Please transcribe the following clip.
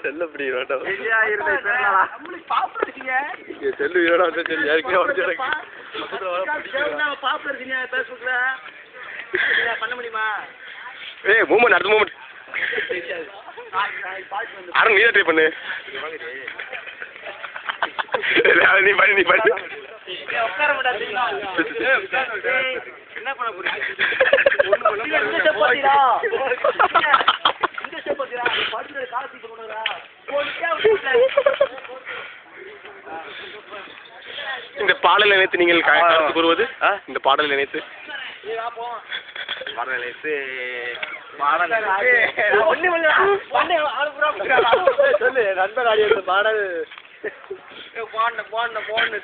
செல்லப்படி வேண்டாம் செல்லு வேணாம் சரி யாருக்கே பண்ண முடியுமா? ஏய் மூமெண்ட் அடுத்த மூமெண்ட் அருண் நீ ட்ரை பண்ணு நீ பண்ணு உட்கார மாட்டாது என்ன பண்ண போறீங்க? இந்த பாடலை நினைத்து நீங்கள் கருத்து கூறுவது இந்த பாடலை நினைத்து சொல்லு நண்பர் ஆடியோ பாடல் போன